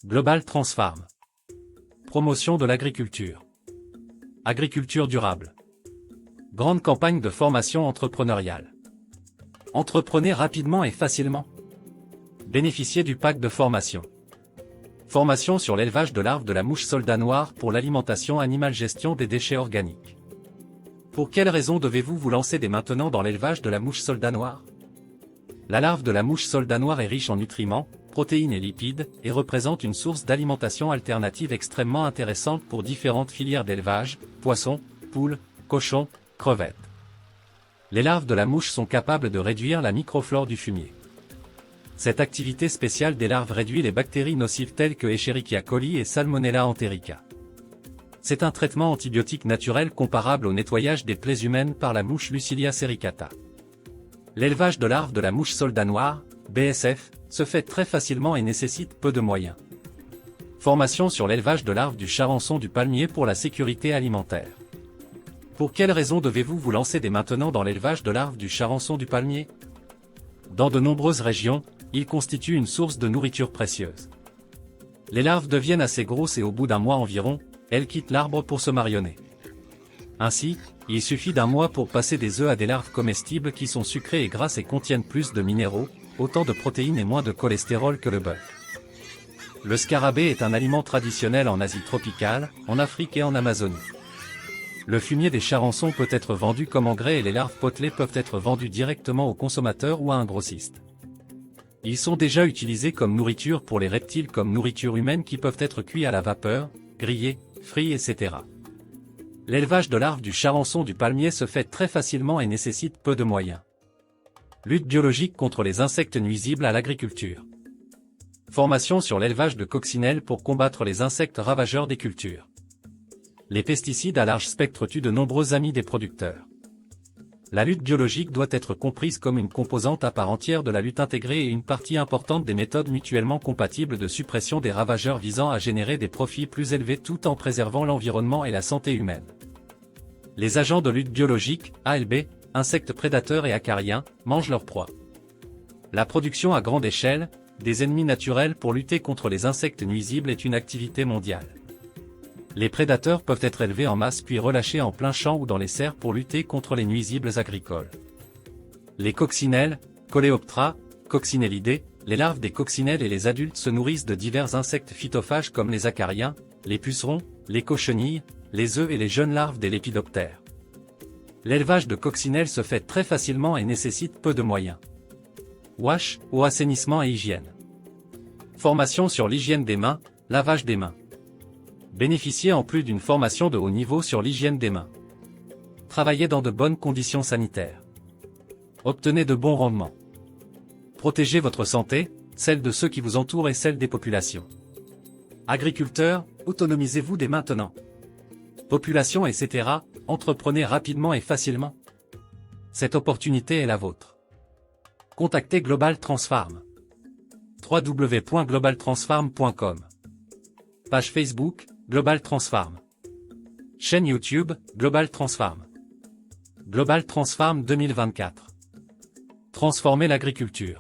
Global Transfarm. Promotion de l'agriculture. Agriculture durable. Grande campagne de formation entrepreneuriale. Entreprenez rapidement et facilement. Bénéficiez du pack de formation. Formation sur l'élevage de larves de la mouche soldat noir pour l'alimentation animale, gestion des déchets organiques. Pour quelles raisons devez-vous vous lancer dès maintenant dans l'élevage de la mouche soldat noir? La larve de la mouche soldat noir est riche en nutriments, protéines et lipides, et représente une source d'alimentation alternative extrêmement intéressante pour différentes filières d'élevage, poissons, poules, cochons, crevettes. Les larves de la mouche sont capables de réduire la microflore du fumier. Cette activité spéciale des larves réduit les bactéries nocives telles que Escherichia coli et Salmonella enterica. C'est un traitement antibiotique naturel comparable au nettoyage des plaies humaines par la mouche Lucilia sericata. L'élevage de larves de la mouche soldat noir, BSF, se fait très facilement et nécessite peu de moyens. Formation sur l'élevage de larves du charançon du palmier pour la sécurité alimentaire. Pour quelles raisons devez-vous vous lancer dès maintenant dans l'élevage de larves du charançon du palmier? Dans de nombreuses régions, il constitue une source de nourriture précieuse. Les larves deviennent assez grosses et au bout d'un mois environ, elles quittent l'arbre pour se marionner. Ainsi, il suffit d'un mois pour passer des œufs à des larves comestibles qui sont sucrées et grasses et contiennent plus de minéraux, autant de protéines et moins de cholestérol que le bœuf. Le scarabée est un aliment traditionnel en Asie tropicale, en Afrique et en Amazonie. Le fumier des charançons peut être vendu comme engrais et les larves potelées peuvent être vendues directement aux consommateurs ou à un grossiste. Ils sont déjà utilisés comme nourriture pour les reptiles comme nourriture humaine qui peuvent être cuits à la vapeur, grillés, frits, etc. L'élevage de larves du charançon du palmier se fait très facilement et nécessite peu de moyens. Lutte biologique contre les insectes nuisibles à l'agriculture. Formation sur l'élevage de coccinelles pour combattre les insectes ravageurs des cultures. Les pesticides à large spectre tuent de nombreux amis des producteurs. La lutte biologique doit être comprise comme une composante à part entière de la lutte intégrée et une partie importante des méthodes mutuellement compatibles de suppression des ravageurs visant à générer des profits plus élevés tout en préservant l'environnement et la santé humaine. Les agents de lutte biologique, ALB, insectes prédateurs et acariens, mangent leurs proies. La production à grande échelle, des ennemis naturels pour lutter contre les insectes nuisibles est une activité mondiale. Les prédateurs peuvent être élevés en masse puis relâchés en plein champ ou dans les serres pour lutter contre les nuisibles agricoles. Les coccinelles, Coleoptera, Coccinellidés, les larves des coccinelles et les adultes se nourrissent de divers insectes phytophages comme les acariens, les pucerons, les cochenilles, les œufs et les jeunes larves des lépidoptères. L'élevage de coccinelles se fait très facilement et nécessite peu de moyens. Wash, eau, assainissement et hygiène. Formation sur l'hygiène des mains, lavage des mains. Bénéficiez en plus d'une formation de haut niveau sur l'hygiène des mains. Travaillez dans de bonnes conditions sanitaires. Obtenez de bons rendements. Protégez votre santé, celle de ceux qui vous entourent et celle des populations. Agriculteurs, autonomisez-vous dès maintenant. Population, etc., entreprenez rapidement et facilement. Cette opportunité est la vôtre. Contactez Global Transfarm. www.globaltransfarm.com. Page Facebook, Global Transfarm. Chaîne YouTube, Global Transfarm. Global Transfarm 2024. Transformer l'agriculture.